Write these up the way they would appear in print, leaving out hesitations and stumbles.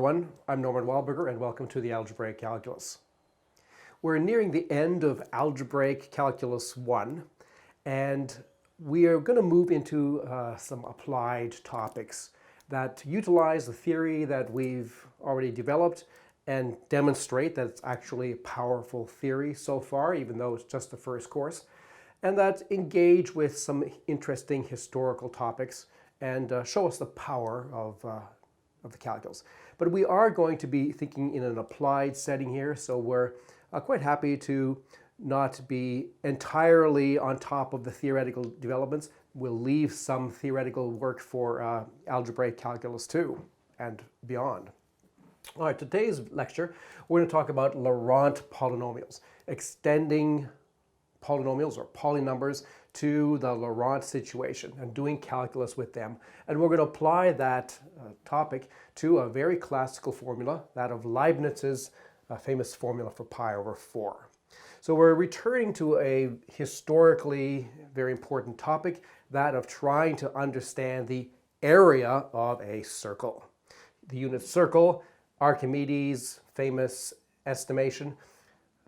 everyone, I'm Norman Wahlberger and welcome to the Algebraic Calculus. We're nearing the end of Algebraic Calculus 1 and we are going to move into some applied topics that utilize the theory that we've already developed and demonstrate that it's actually a powerful theory so far, even though it's just the first course, and that engage with some interesting historical topics and show us the power of the calculus. But we are going to be thinking in an applied setting here, so we're quite happy to not be entirely on top of the theoretical developments. We'll leave some theoretical work for algebraic calculus 2 and beyond. All right, today's lecture, we're going to talk about Laurent polynomials, extending polynomials or polynumbers to the Laurent situation and doing calculus with them. And we're going to apply that topic to a very classical formula, that of Leibniz's famous formula for pi over 4. So we're returning to a historically very important topic, that of trying to understand the area of a circle. The unit circle, Archimedes' famous estimation,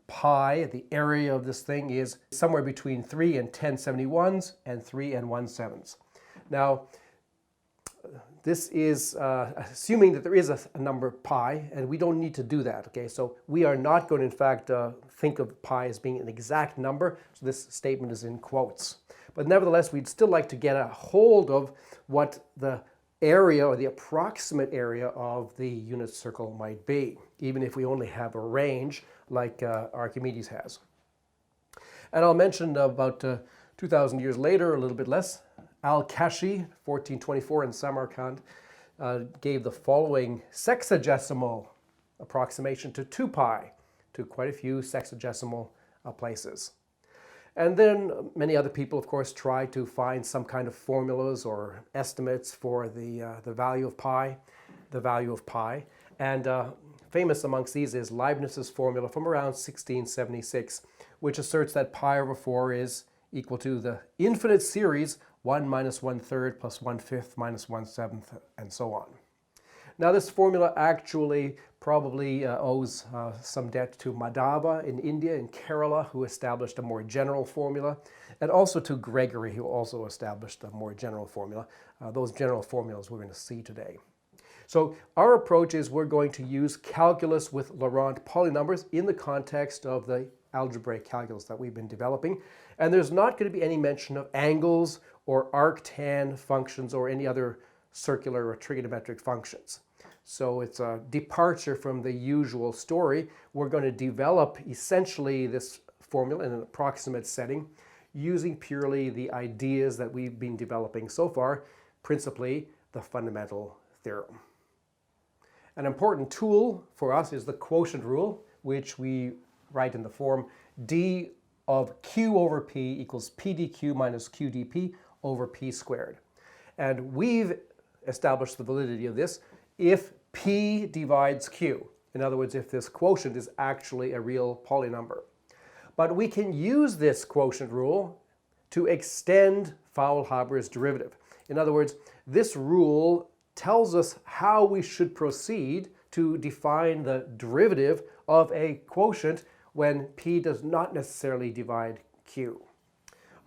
pi, the area of this thing, is somewhere between 3 and 1071s and 3 and 1/7. Now, this is assuming that there is a number pi, and we don't need to do that, okay? So we are not going to, in fact, think of pi as being an exact number, so this statement is in quotes. But nevertheless, we'd still like to get a hold of what the area or the approximate area of the unit circle might be, even if we only have a range like Archimedes has. And I'll mention about 2,000 years later, a little bit less, Al-Kashi, 1424 in Samarkand, gave the following sexagesimal approximation to 2 pi, to quite a few sexagesimal places. And then many other people, of course, tried to find some kind of formulas or estimates for the value of pi, And famous amongst these is Leibniz's formula from around 1676, which asserts that pi over 4 is equal to the infinite series 1 minus 1/3 plus 1/5 minus 1/7, and so on. Now this formula actually probably owes some debt to Madhava in India, in Kerala, who established a more general formula, and also to Gregory, who also established a more general formula. Those general formulas we're going to see today. So our approach is we're going to use calculus with Laurent polynumbers in the context of the algebraic calculus that we've been developing. And there's not going to be any mention of angles or arctan functions or any other circular or trigonometric functions. So it's a departure from the usual story. We're going to develop essentially this formula in an approximate setting using purely the ideas that we've been developing so far, principally the Fundamental Theorem. An important tool for us is the Quotient Rule, which we write in the form d of q over p equals p dq minus q dp over p squared. And we've established the validity of this if p divides q. In other words, if this quotient is actually a real polynumber. But we can use this quotient rule to extend Faulhaber's derivative. In other words, this rule tells us how we should proceed to define the derivative of a quotient when p does not necessarily divide q.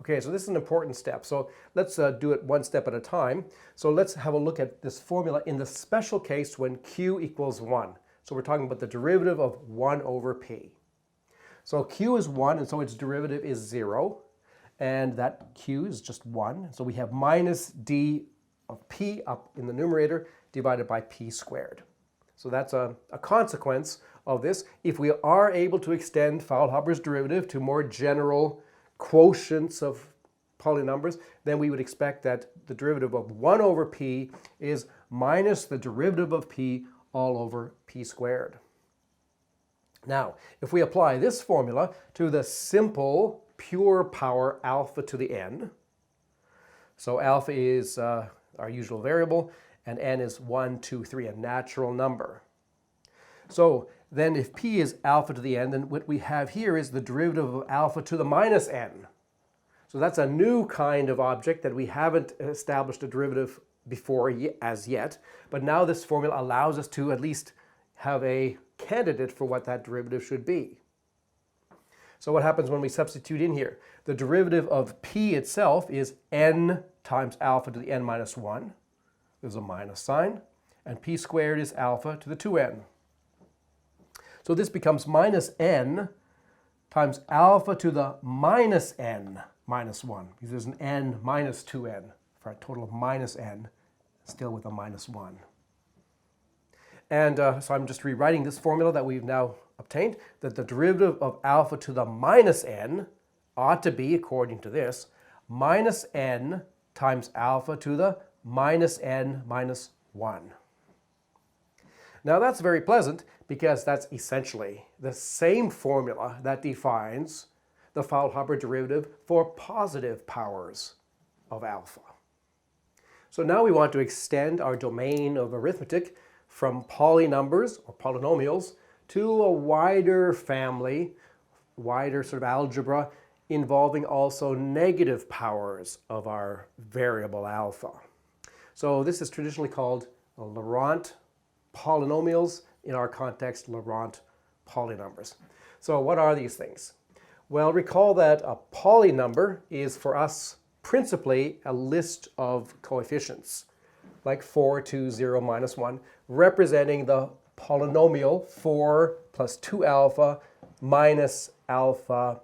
Okay, so this is an important step. So let's do it one step at a time. So let's have a look at this formula in the special case when q equals 1. So we're talking about the derivative of 1 over p. So q is 1, and so its derivative is 0. And that q is just 1. So we have minus d of p up in the numerator divided by p squared. So that's a consequence of this. If we are able to extend Faulhaber's derivative to more general quotients of polynumbers, then we would expect that the derivative of 1 over p is minus the derivative of p all over p squared. Now, if we apply this formula to the simple pure power alpha to the n, so alpha is our usual variable, and n is 1, 2, 3, a natural number. So then if p is alpha to the n, then what we have here is the derivative of alpha to the minus n. So that's a new kind of object that we haven't established a derivative before as yet, but now this formula allows us to at least have a candidate for what that derivative should be. So what happens when we substitute in here? The derivative of p itself is n times alpha to the n minus 1. There's a minus sign. And p squared is alpha to the 2n. So this becomes minus n times alpha to the minus n minus 1. Because there's an n minus 2n for a total of minus n, still with a minus 1. And so I'm just rewriting this formula that we've now obtained, that the derivative of alpha to the minus n ought to be, according to this, minus n times alpha to the minus n minus 1. Now that's very pleasant because that's essentially the same formula that defines the Faulhaber derivative for positive powers of alpha. So now we want to extend our domain of arithmetic from polynumbers or polynomials to a wider family, wider sort of algebra involving also negative powers of our variable alpha. So this is traditionally called Laurent polynomials, in our context Laurent polynumbers. So what are these things? Well, recall that a polynumber is for us principally a list of coefficients, like 4, 2, 0, minus 1, representing the polynomial 4 plus 2 alpha minus alpha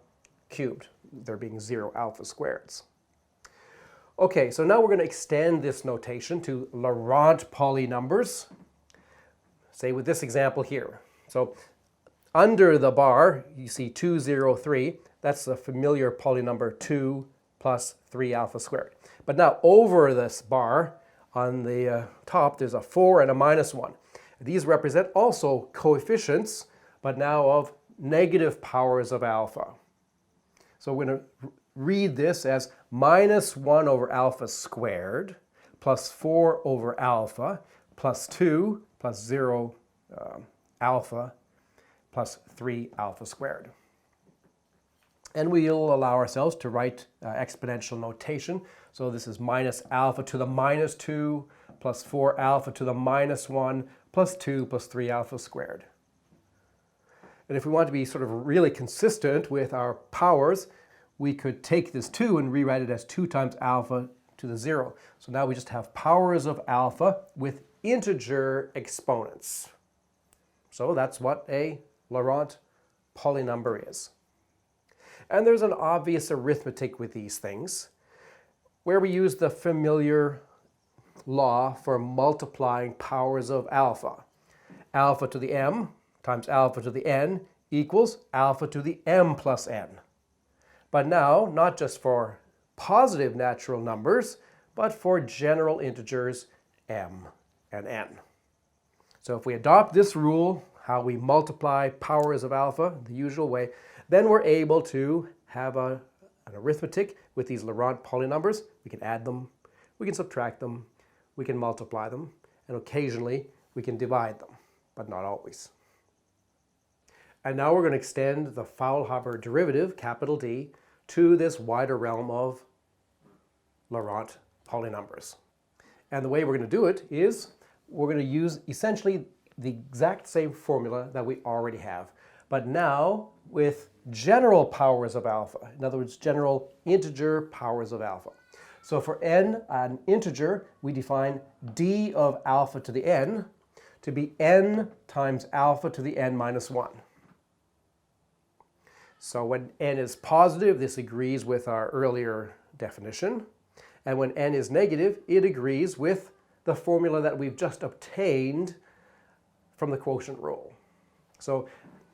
cubed, there being 0 alpha squareds. Okay, so now we're going to extend this notation to Laurent polynumbers, say with this example here. So under the bar, you see 2, 0, 3. That's the familiar polynumber 2 plus 3 alpha squared. But now over this bar, on the top, there's a 4 and a minus 1. These represent also coefficients, but now of negative powers of alpha. So we're going to read this as minus 1 over alpha squared plus 4 over alpha plus 2 plus 0 alpha plus 3 alpha squared. And we'll allow ourselves to write exponential notation. So this is minus alpha to the minus 2 plus 4 alpha to the minus 1 plus 2 plus 3 alpha squared. And if we want to be sort of really consistent with our powers, we could take this 2 and rewrite it as 2 times alpha to the 0. So now we just have powers of alpha with integer exponents. So that's what a Laurent polynumber is. And there's an obvious arithmetic with these things, where we use the familiar law for multiplying powers of alpha. Alpha to the m times alpha to the n equals alpha to the m plus n. But now, not just for positive natural numbers, but for general integers m and n. So if we adopt this rule, how we multiply powers of alpha, the usual way, then we're able to have an arithmetic with these Laurent polynumbers. We can add them, we can subtract them, we can multiply them, and occasionally we can divide them, but not always. And now we're going to extend the Faulhaber derivative, capital D, to this wider realm of Laurent polynumbers. And the way we're going to do it is we're going to use essentially the exact same formula that we already have, but now with general powers of alpha. In other words, general integer powers of alpha. So for n, an integer, we define d of alpha to the n to be n times alpha to the n minus 1. So when n is positive, this agrees with our earlier definition. And when n is negative, it agrees with the formula that we've just obtained from the quotient rule. So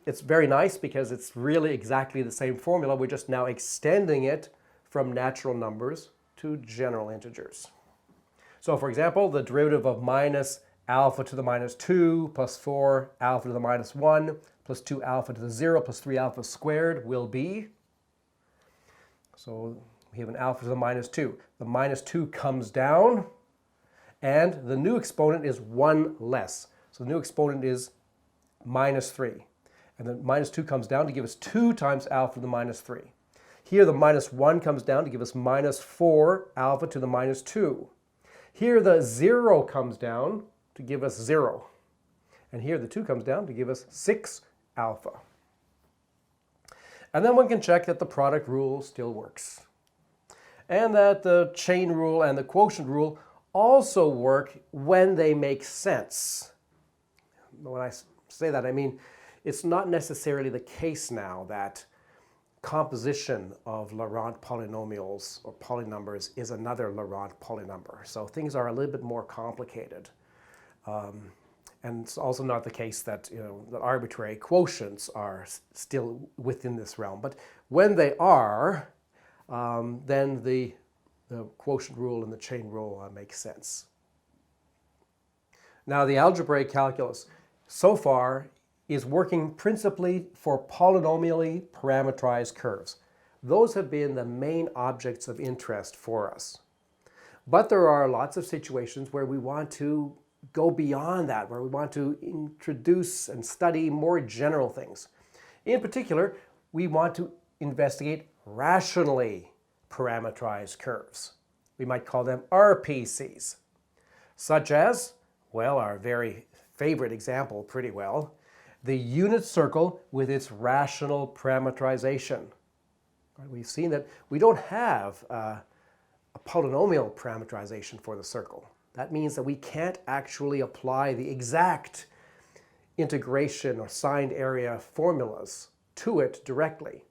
it's very nice because it's really exactly the same formula. We're just now extending it from natural numbers to general integers. So for example, the derivative of minus alpha to the minus 2 plus 4 alpha to the minus 1 plus 2 alpha to the 0 plus 3 alpha squared will be, so we have an alpha to the minus 2. The minus 2 comes down, and the new exponent is 1 less. So the new exponent is minus 3. And the minus 2 comes down to give us 2 times alpha to the minus 3. Here the minus 1 comes down to give us minus 4 alpha to the minus 2. Here the 0 comes down to give us 0. And here the 2 comes down to give us 6 alpha. And then one can check that the product rule still works. And that the chain rule and the quotient rule also work when they make sense. When I say that, I mean it's not necessarily the case now that composition of Laurent polynomials or polynumbers is another Laurent polynumber. So things are a little bit more complicated. And it's also not the case that, that arbitrary quotients are still within this realm. But when they are, then the quotient rule and the chain rule make sense. Now, the algebraic calculus so far is working principally for polynomially parametrized curves. Those have been the main objects of interest for us. But there are lots of situations where we want to go beyond that, where we want to introduce and study more general things. In particular, we want to investigate rationally parametrized curves. We might call them RPCs, such as, well, our very favorite example pretty well, the unit circle with its rational parametrization. We've seen that we don't have a polynomial parametrization for the circle. That means that we can't actually apply the exact integration or signed area formulas to it directly.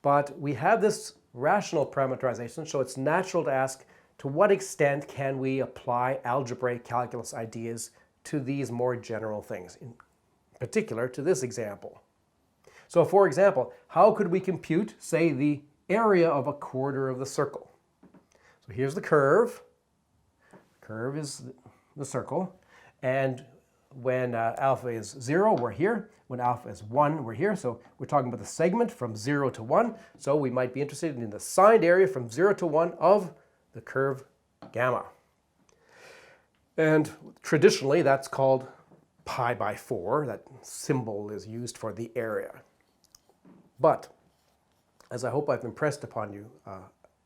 But we have this rational parametrization, so it's natural to ask, to what extent can we apply algebraic calculus ideas to these more general things, in particular to this example. So for example, how could we compute, say, the area of a quarter of the circle? So here's the curve. The curve is the circle. And when alpha is 0, we're here. When alpha is 1, we're here. So we're talking about the segment from 0 to 1. So we might be interested in the signed area from 0 to 1 of the curve gamma. And traditionally, that's called pi by 4. That symbol is used for the area. But, as I hope I've impressed upon you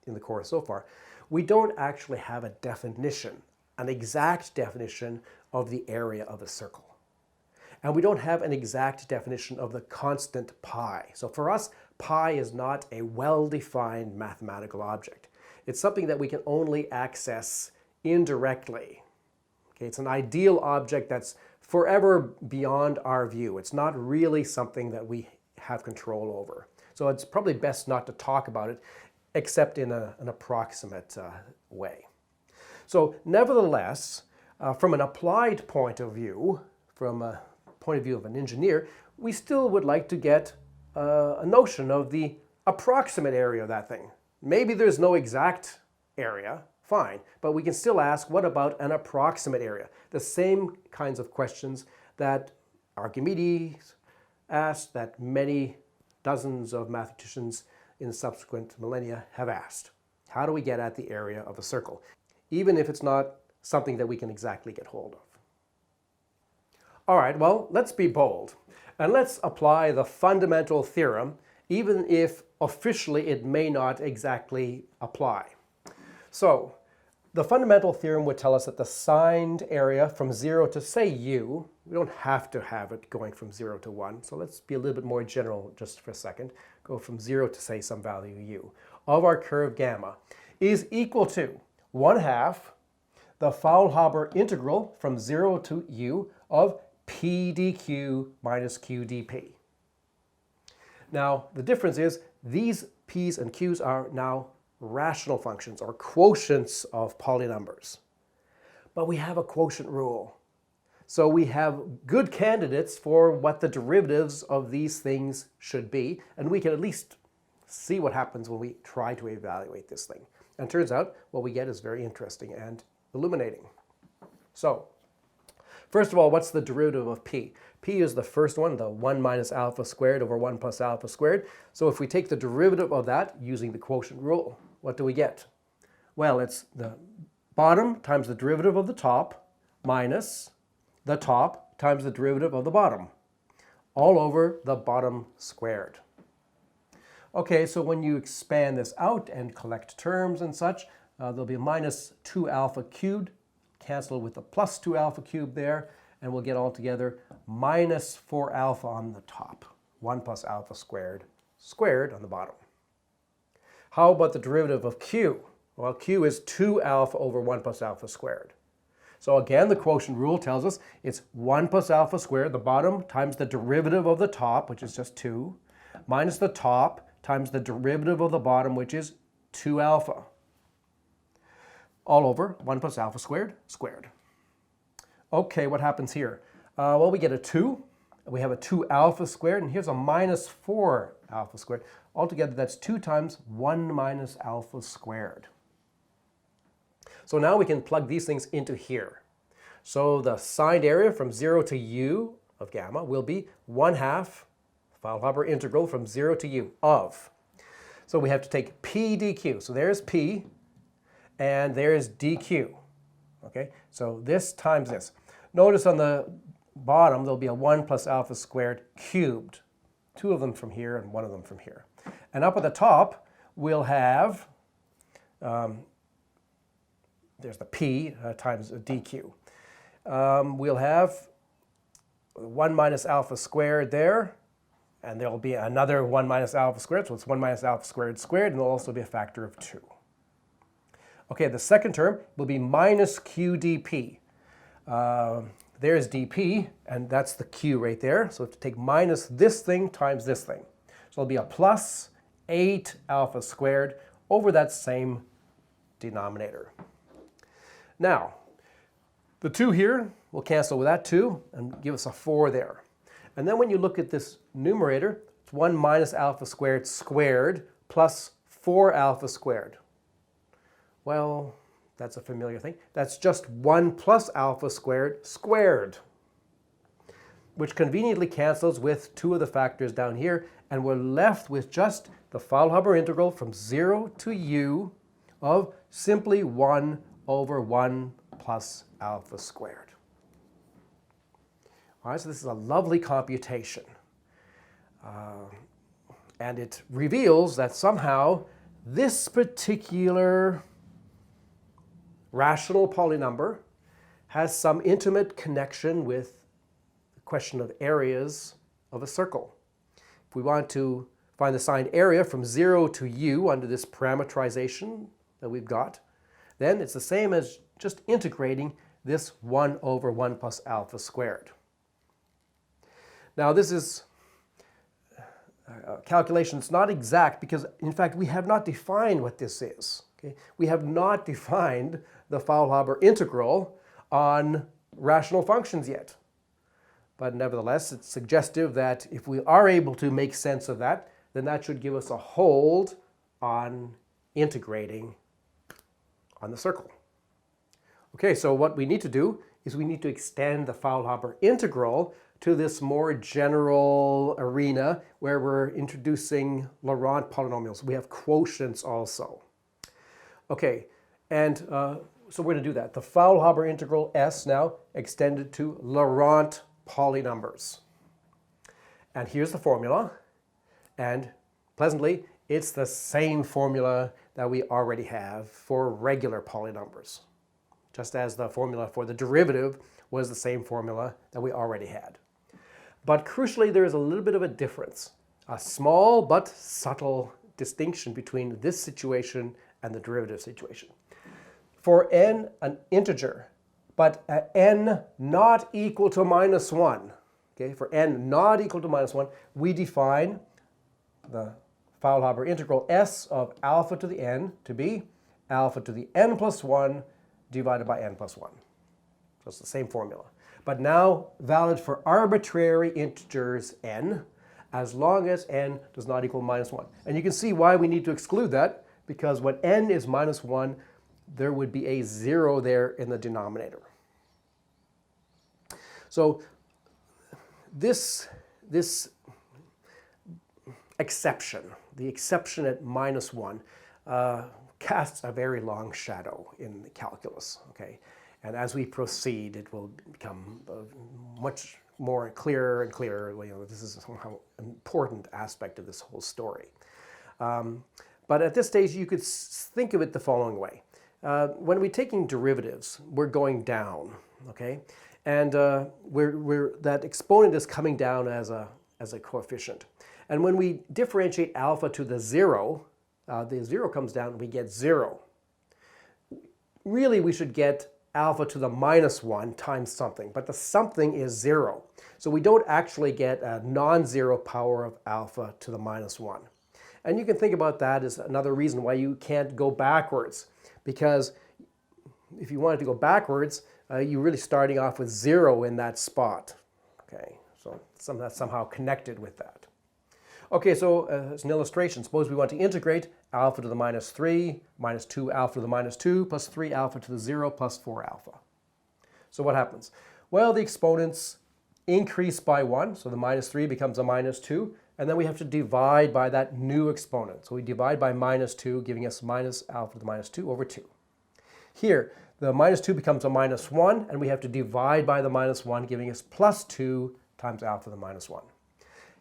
in the course so far, we don't actually have a definition, an exact definition of the area of a circle. And we don't have an exact definition of the constant pi. So for us, pi is not a well-defined mathematical object. It's something that we can only access indirectly. Okay, it's an ideal object that's forever beyond our view. It's not really something that we have control over. So it's probably best not to talk about it except in an approximate way. So nevertheless, from an applied point of view, from a point of view of an engineer, we still would like to get a notion of the approximate area of that thing. Maybe there's no exact area, fine, but we can still ask, what about an approximate area? The same kinds of questions that Archimedes asked, that many dozens of mathematicians in subsequent millennia have asked. How do we get at the area of a circle, even if it's not something that we can exactly get hold of? All right, well, let's be bold, and let's apply the fundamental theorem, even if officially it may not exactly apply. So, the fundamental theorem would tell us that the signed area from 0 to, say, u, we don't have to have it going from 0 to 1, so let's be a little bit more general just for a second, go from 0 to, say, some value u, of our curve gamma, is equal to 1/2 the Faulhaber integral from 0 to u of p dq minus q dp. Now, the difference is these p's and q's are now rational functions or quotients of polynumbers. But we have a quotient rule. So we have good candidates for what the derivatives of these things should be, and we can at least see what happens when we try to evaluate this thing. And it turns out what we get is very interesting and illuminating. So, first of all, what's the derivative of p? P is the first one, the 1 minus alpha squared over 1 plus alpha squared. So if we take the derivative of that using the quotient rule, what do we get? Well, it's the bottom times the derivative of the top minus the top times the derivative of the bottom, all over the bottom squared. Okay, so when you expand this out and collect terms and such, There'll be minus 2 alpha cubed, cancel with the plus 2 alpha cubed there, and we'll get altogether minus 4 alpha on the top. 1 plus alpha squared, squared on the bottom. How about the derivative of q? Well, q is 2 alpha over 1 plus alpha squared. So again, the quotient rule tells us it's 1 plus alpha squared, the bottom, times the derivative of the top, which is just 2, minus the top times the derivative of the bottom, which is 2 alpha. All over 1 plus alpha squared, squared. Okay, what happens here? Well, we get a 2. We have a 2 alpha squared, and here's a minus 4 alpha squared. Altogether, that's 2 times 1 minus alpha squared. So now we can plug these things into here. So the signed area from 0 to u of gamma will be 1/2 Faulhaber integral from 0 to u of. So we have to take p dq. So there's p, and there's dq. Okay, so this times this. Notice on the bottom there'll be a 1 plus alpha squared cubed. 2 of them from here and 1 of them from here. And up at the top we'll have, there's the p times dq. We'll have 1 minus alpha squared there, and there'll be another 1 minus alpha squared, so it's 1 minus alpha squared squared, and there'll also be a factor of 2. Okay, the second term will be minus q dp. There's dp, and that's the q right there. So we have to take minus this thing times this thing. So it'll be a plus 8 alpha squared over that same denominator. Now, the 2 here will cancel with that 2 and give us a 4 there. And then when you look at this numerator, it's 1 minus alpha squared squared plus 4 alpha squared. Well, that's a familiar thing. That's just 1 plus alpha squared squared, which conveniently cancels with 2 of the factors down here, and we're left with just the Faulhaber integral from 0 to u of simply 1 over 1 plus alpha squared. All right, so this is a lovely computation. And it reveals that somehow this particular rational polynumber has some intimate connection with the question of areas of a circle. If we want to find the signed area from 0 to u under this parametrization that we've got, then it's the same as just integrating this 1 over 1 plus alpha squared. Now this is a calculation. It's not exact because, in fact, we have not defined what this is. Okay? We have not defined the Faulhaber integral on rational functions yet. But nevertheless, it's suggestive that if we are able to make sense of that, then that should give us a hold on integrating on the circle. Okay, so what we need to do is we need to extend the Faulhaber integral to this more general arena where we're introducing Laurent polynomials. We have quotients also. Okay, and so we're going to do that. The Faulhaber integral S now extended to Laurent polynumbers. And here's the formula. And pleasantly, it's the same formula that we already have for regular polynumbers, just as the formula for the derivative was the same formula that we already had. But crucially, there is a little bit of a difference, a small but subtle distinction between this situation and the derivative situation. For n, an integer, but at n not equal to minus 1, okay, for n not equal to minus 1, we define the Faulhaber integral S of alpha to the n to be alpha to the n plus 1 divided by n plus 1. So it's the same formula. But now valid for arbitrary integers n, as long as n does not equal minus 1. And you can see why we need to exclude that, because when n is minus 1, there would be a 0 there in the denominator. So this exception, the exception at minus 1, casts a very long shadow in the calculus. Okay? And as we proceed, it will become much more clearer and clearer. You know, this is somehow an important aspect of this whole story. But at this stage, you could think of it the following way. when we're taking derivatives, we're going down, okay? And that exponent is coming down as a coefficient. And when we differentiate alpha to the 0 comes down and we get 0. Really, we should get alpha to the -1 times something, but the something is 0. So we don't actually get a non-zero power of alpha to the -1. And you can think about that as another reason why you can't go backwards, because if you wanted to go backwards, you're really starting off with 0 in that spot. Okay, so that's somehow connected with that. Okay, so as an illustration, suppose we want to integrate alpha to the -3, minus 2 alpha to the -2, plus 3 alpha to the 0, plus 4 alpha. So what happens? Well, the exponents increase by 1, so the -3 becomes a -2, and then we have to divide by that new exponent. So we divide by -2, giving us minus alpha to the -2 over 2. Here, the -2 becomes a -1, and we have to divide by the -1, giving us plus 2 times alpha to the -1.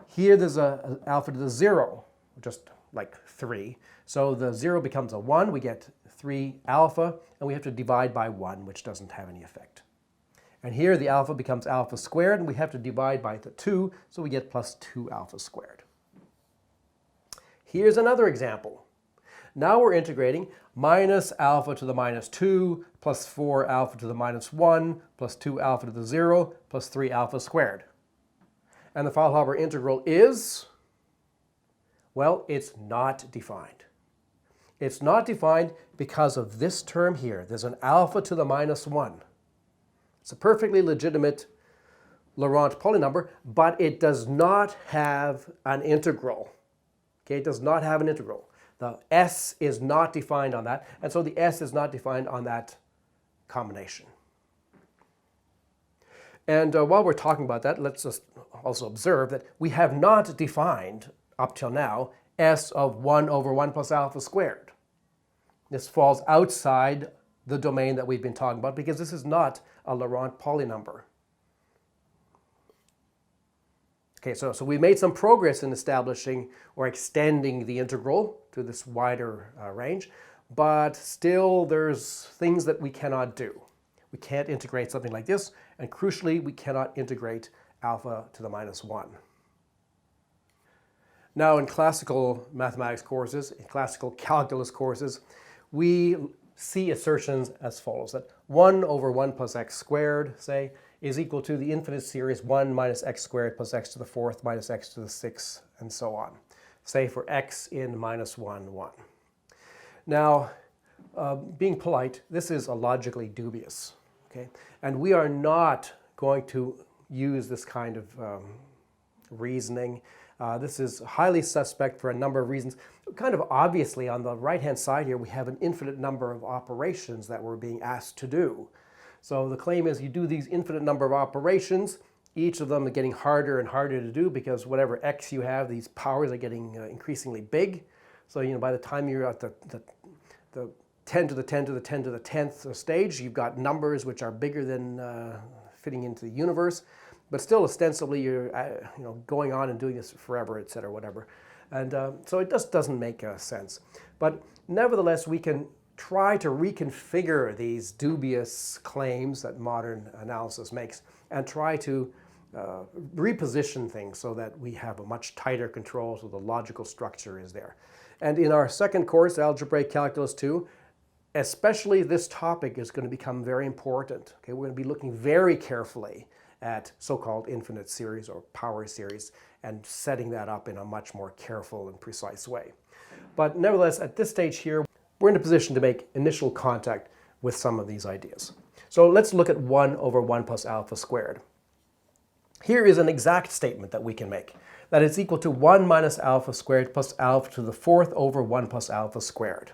Here there's a alpha to the 0, just like 3. So the 0 becomes a 1, we get 3 alpha, and we have to divide by 1, which doesn't have any effect. And here the alpha becomes alpha squared, and we have to divide by the 2, so we get plus 2 alpha squared. Here's another example. Now we're integrating minus alpha to the -2, plus 4 alpha to the -1, plus 2 alpha to the 0, plus 3 alpha squared. And the Faulhaber integral is, well, it's not defined. It's not defined because of this term here. There's an alpha to the -1. It's a perfectly legitimate Laurent polynumber, but it does not have an integral. Okay, it does not have an integral. The s is not defined on that, and so the s is not defined on that combination. And while we're talking about that, let's just also observe that we have not defined, up till now, s of 1 over 1 plus alpha squared. This falls outside the domain that we've been talking about because this is not a Laurent polynumber. Okay, so we made some progress in establishing or extending the integral to this wider range, but still there's things that we cannot do. We can't integrate something like this, and crucially, we cannot integrate alpha to the -1. Now, in classical mathematics courses, in classical calculus courses, we see assertions as follows, that 1 over 1 plus x squared, say, is equal to the infinite series 1 minus x squared plus x to the 4th minus x to the 6th, and so on. Say for x in -1, 1. Now, being polite, this is logically dubious. Okay? And we are not going to use this kind of reasoning. This is highly suspect for a number of reasons. Kind of obviously, on the right-hand side here, we have an infinite number of operations that we're being asked to do. So the claim is you do these infinite number of operations, each of them are getting harder and harder to do because whatever x you have, these powers are getting increasingly big. So by the time you're at the 10 to the 10 to the 10 to the 10th stage, you've got numbers which are bigger than fitting into the universe, but still ostensibly you're going on and doing this forever, et cetera, whatever. And so it just doesn't make sense. But nevertheless, we can try to reconfigure these dubious claims that modern analysis makes and try to reposition things so that we have a much tighter control, so the logical structure is there. And in our second course, Algebraic Calculus 2, especially this topic is going to become very important. Okay, we're going to be looking very carefully at so-called infinite series or power series and setting that up in a much more careful and precise way. But nevertheless, at this stage here, we're in a position to make initial contact with some of these ideas. So let's look at 1 over 1 plus alpha squared. Here is an exact statement that we can make, that it's equal to 1 minus alpha squared plus alpha to the 4th over 1 plus alpha squared.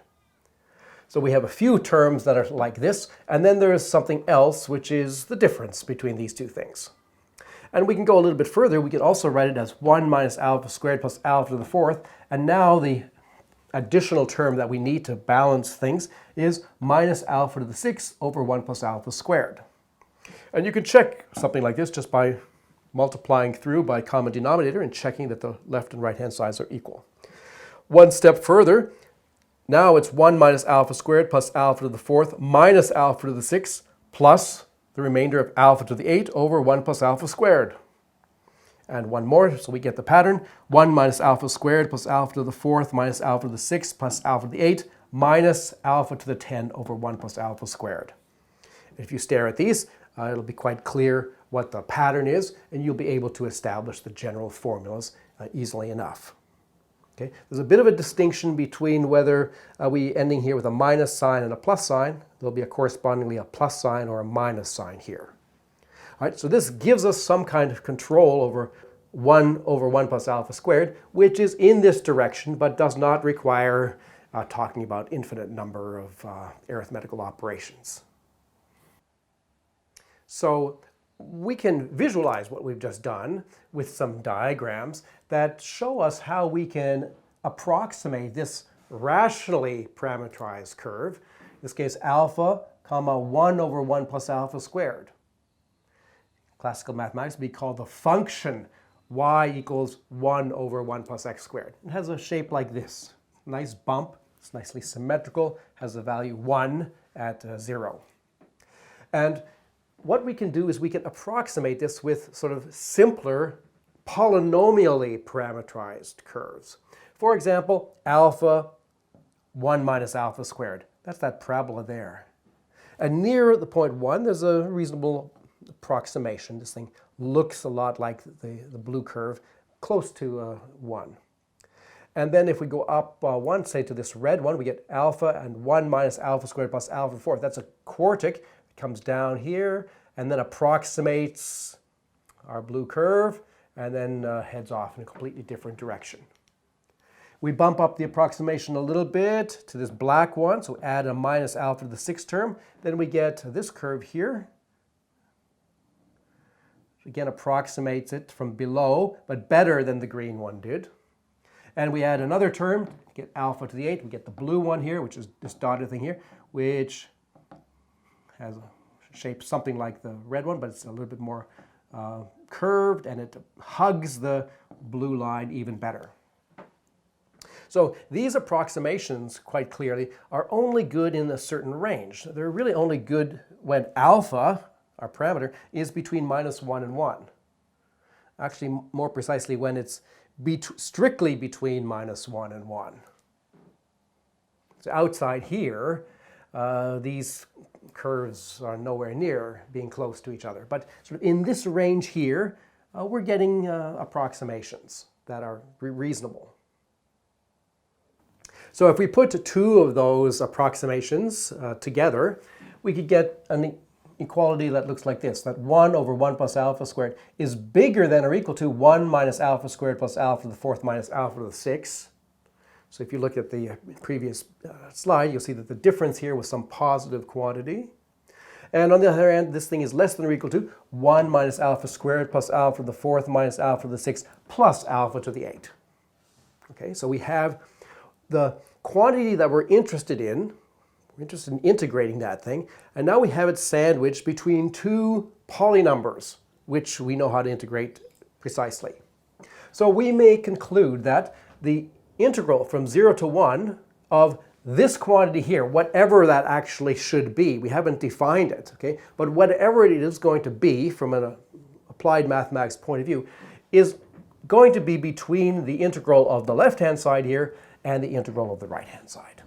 So we have a few terms that are like this, and then there is something else, which is the difference between these two things. And we can go a little bit further. We can also write it as 1 minus alpha squared plus alpha to the 4th, and now the additional term that we need to balance things is minus alpha to the 6th over 1 plus alpha squared. And you can check something like this just by multiplying through by common denominator and checking that the left and right hand sides are equal. One step further, Now it's 1 minus alpha squared plus alpha to the 4th minus alpha to the 6th plus the remainder of alpha to the 8 over 1 plus alpha squared. And one more, so we get the pattern. 1 minus alpha squared plus alpha to the 4th minus alpha to the 6th plus alpha to the 8 minus alpha to the 10 over 1 plus alpha squared. If you stare at these, it'll be quite clear what the pattern is, and you'll be able to establish the general formulas easily enough. Okay? There's a bit of a distinction between whether we ending here with a minus sign and a plus sign. There'll be correspondingly a plus sign or a minus sign here. All right, so this gives us some kind of control over 1 over 1 plus alpha squared, which is in this direction, but does not require talking about infinite number of arithmetical operations. So we can visualize what we've just done with some diagrams that show us how we can approximate this rationally parametrized curve, in this case alpha, comma 1 over 1 plus alpha squared. Classical mathematics would be called the function y equals 1 over 1 plus x squared. It has a shape like this. Nice bump, it's nicely symmetrical, has the value 1 at 0. And what we can do is we can approximate this with sort of simpler polynomially parametrized curves. For example, alpha 1 minus alpha squared. That's that parabola there. And near the point 1, there's a reasonable approximation. This thing looks a lot like the blue curve, close to 1. And then if we go up 1, say to this red one, we get alpha and 1 minus alpha squared plus alpha 4. That's a quartic. It comes down here and then approximates our blue curve and then heads off in a completely different direction. We bump up the approximation a little bit to this black one, so add a minus alpha to the 6th term. Then we get this curve here. Again, approximates it from below, but better than the green one did. And we add another term, get alpha to the 8. We get the blue one here, which is this dotted thing here, which has a shape something like the red one, but it's a little bit more curved, and it hugs the blue line even better. So these approximations, quite clearly, are only good in a certain range. They're really only good when alpha, our parameter, is between minus 1 and 1. Actually, more precisely, when it's strictly between minus 1 and 1. So outside here, these curves are nowhere near being close to each other. But sort of in this range here, we're getting approximations that are reasonable. So if we put two of those approximations together, we could get an equality that looks like this, that 1 over 1 plus alpha squared is bigger than or equal to 1 minus alpha squared plus alpha to the 4th minus alpha to the 6th. So if you look at the previous slide, you'll see that the difference here was some positive quantity. And on the other hand, this thing is less than or equal to 1 minus alpha squared plus alpha to the 4th minus alpha to the 6th plus alpha to the 8. Okay, so we have the quantity that we're interested in. We're interested in integrating that thing. And now we have it sandwiched between two polynumbers, which we know how to integrate precisely. So we may conclude that the integral from 0 to 1 of this quantity here, whatever that actually should be, we haven't defined it, okay? But whatever it is going to be from an applied mathematics point of view is going to be between the integral of the left-hand side here and the integral of the right-hand side.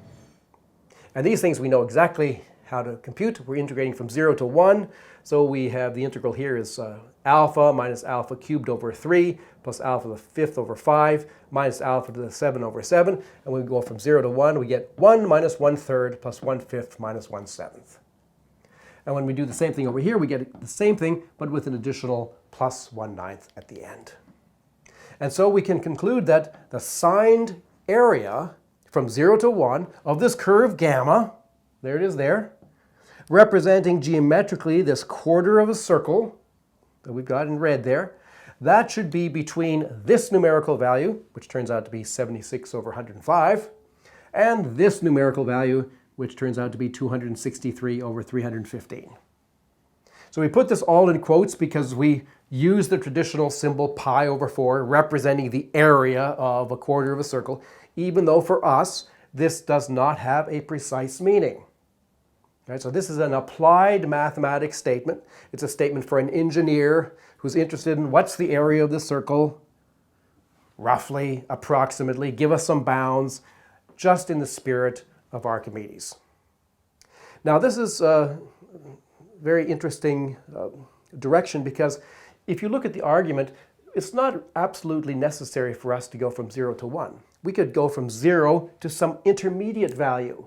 And these things we know exactly how to compute. We're integrating from 0 to 1. So we have the integral here is alpha minus alpha cubed over 3 plus alpha to the 5th over 5 minus alpha to the 7 over 7. And we go from 0 to 1, we get 1 minus 1/3 plus 1/5 minus 1/7. And when we do the same thing over here, we get the same thing, but with an additional plus 1/9 at the end. And so we can conclude that the signed area from 0 to 1 of this curve gamma, there it is there, representing geometrically this quarter of a circle that we've got in red there, that should be between this numerical value, which turns out to be 76 over 105, and this numerical value, which turns out to be 263 over 315. So we put this all in quotes because we use the traditional symbol pi over 4 representing the area of a quarter of a circle, even though for us this does not have a precise meaning. Right, so this is an applied mathematics statement. It's a statement for an engineer who's interested in what's the area of the circle, roughly, approximately, give us some bounds, just in the spirit of Archimedes. Now this is a very interesting direction, because if you look at the argument, it's not absolutely necessary for us to go from 0 to 1. We could go from 0 to some intermediate value,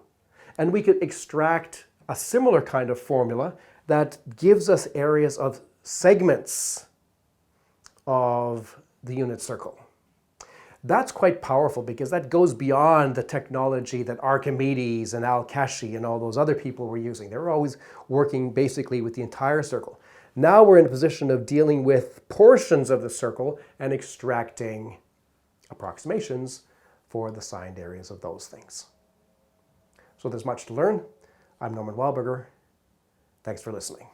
and we could extract a similar kind of formula that gives us areas of segments of the unit circle. That's quite powerful, because that goes beyond the technology that Archimedes and Al-Kashi and all those other people were using. They were always working basically with the entire circle. Now we're in a position of dealing with portions of the circle and extracting approximations for the signed areas of those things. So there's much to learn. I'm Norman Wahlberger. Thanks for listening.